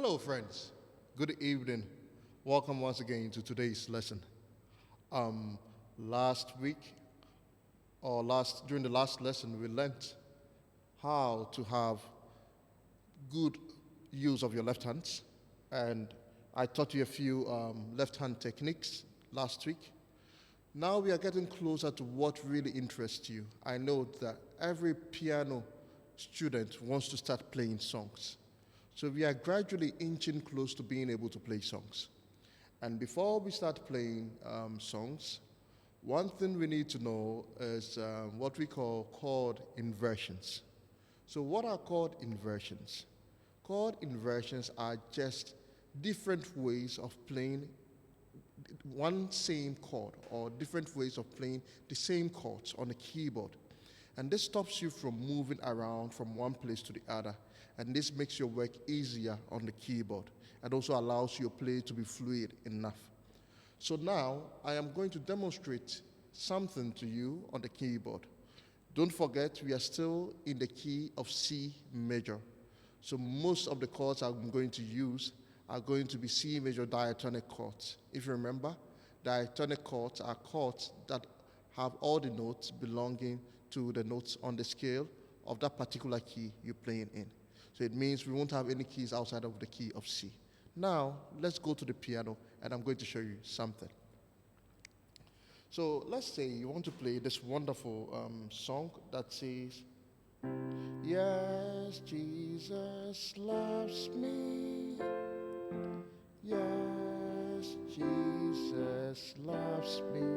Hello, friends. Good evening. Welcome once again to today's lesson. Last week, during the last lesson, we learned how to have good use of your left hands, and I taught you a few left hand techniques last week. Now we are getting closer to what really interests you. I know that every piano student wants to start playing songs. So we are gradually inching close to being able to play songs. And before we start playing songs, one thing we need to know is what we call chord inversions. So what are chord inversions? Chord inversions are just different ways of playing one same chord or different ways of playing the same chords on a keyboard. And this stops you from moving around from one place to the other. And this makes your work easier on the keyboard and also allows your play to be fluid enough. So now I am going to demonstrate something to you on the keyboard. Don't forget, we are still in the key of C major. So most of the chords I'm going to use are going to be C major diatonic chords. If you remember, diatonic chords are chords that have all the notes belonging to the notes on the scale of that particular key you're playing in. So it means we won't have any keys outside of the key of C. Now, let's go to the piano, and I'm going to show you something. So let's say you want to play this wonderful song that says, "Yes, Jesus loves me. Yes, Jesus loves me.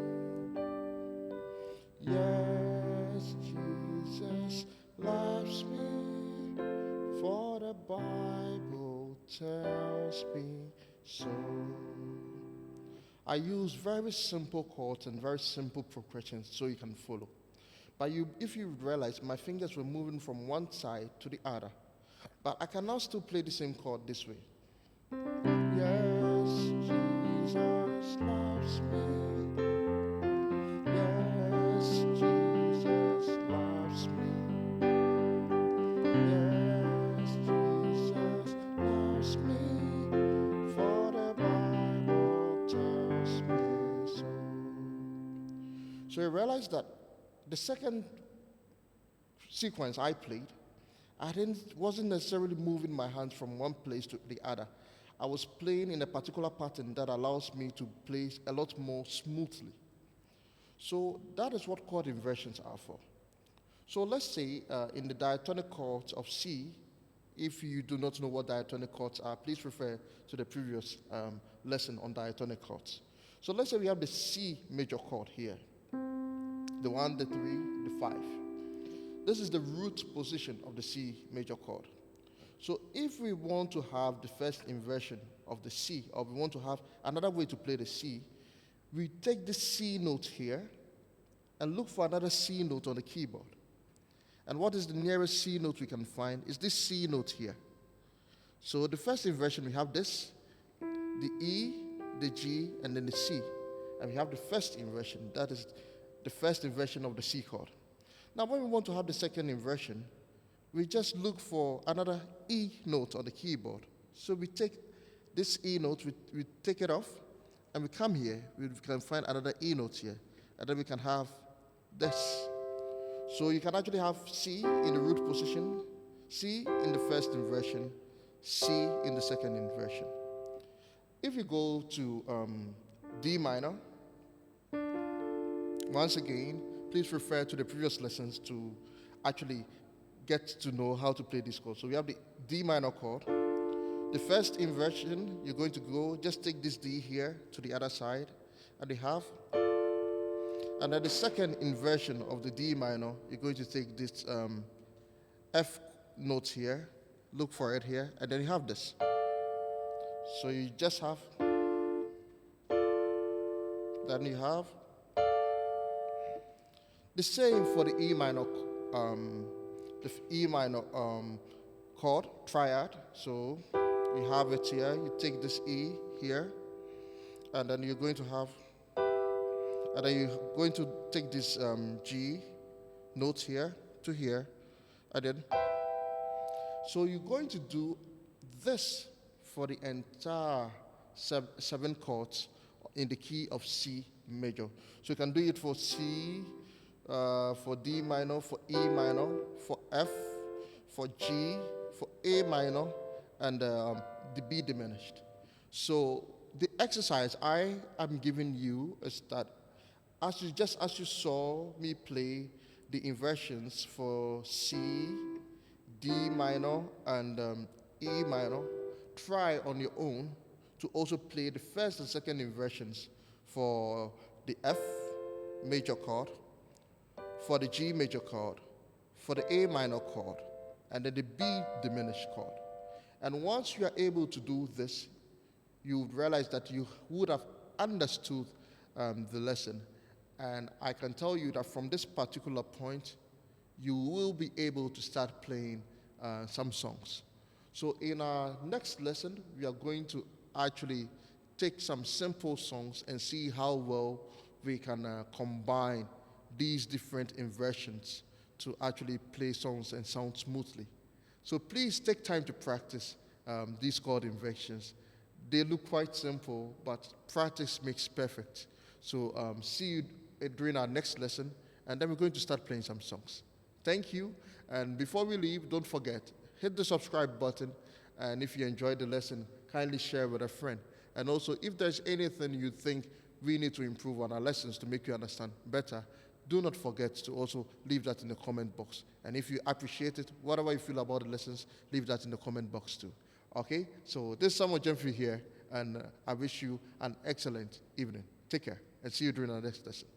Yes, Jesus loves me. For the Bible tells me so." I use very simple chords and very simple progressions so you can follow. But if you realize, my fingers were moving from one side to the other. But I can now still play the same chord this way. Yes, Jesus loves me. Yes, Jesus loves me. Yes, Jesus loves me. For the Bible tells me so. So you realize that the second sequence I played, wasn't necessarily moving my hands from one place to the other. I was playing in a particular pattern that allows me to play a lot more smoothly. So that is what chord inversions are for. So let's say in the diatonic chords of C, if you do not know what diatonic chords are, please refer to the previous lesson on diatonic chords. So let's say we have the C major chord here, the 1, the 3, the 5. This is the root position of the C major chord. So if we want to have the first inversion of the C, or we want to have another way to play the C, we take the C note here and look for another C note on the keyboard. And what is the nearest C note we can find is this C note here. So the first inversion, we have this, the E, the G, and then the C. And we have the first inversion, that is the first inversion of the C chord. Now when we want to have the second inversion, we just look for another E note on the keyboard. So we take this E note, we take it off, and we come here, we can find another E note here, and then we can have this. So you can actually have C in the root position, C in the first inversion, C in the second inversion. If you go to D minor, once again, please refer to the previous lessons to actually get to know how to play this chord. So we have the D minor chord. The first inversion, you're going to go, just take this D here to the other side, and you have. And then the second inversion of the D minor, you're going to take this F note here, look for it here, and then you have this. So you just have, then you have. The same for the E minor, chord, triad. So you have it here, you take this E here, and then you're going to have, and then you're going to take this G note here to here, and then, so you're going to do this for the entire seven chords in the key of C major. So you can do it for C, for D minor, for E minor, for F, for G, for A minor, and the B diminished. So the exercise I am giving you is that as you saw me play the inversions for C, D minor, and E minor, try on your own to also play the first and second inversions for the F major chord, for the G major chord, for the A minor chord, and then the B diminished chord. And once you are able to do this, you would realize that you would have understood the lesson. And I can tell you that from this particular point, you will be able to start playing some songs. So in our next lesson, we are going to actually take some simple songs and see how well we can combine these different inversions to actually play songs and sound smoothly. So please take time to practice these chord inversions. They look quite simple, but practice makes perfect. So see you during our next lesson, and then we're going to start playing some songs. Thank you, and before we leave, don't forget, hit the subscribe button, and if you enjoyed the lesson, kindly share with a friend. And also, if there's anything you think we need to improve on our lessons to make you understand better, do not forget to also leave that in the comment box. And if you appreciate it, whatever you feel about the lessons, leave that in the comment box too. Okay? So this is Samuel Gyamfi here, and I wish you an excellent evening. Take care, and see you during our next lesson.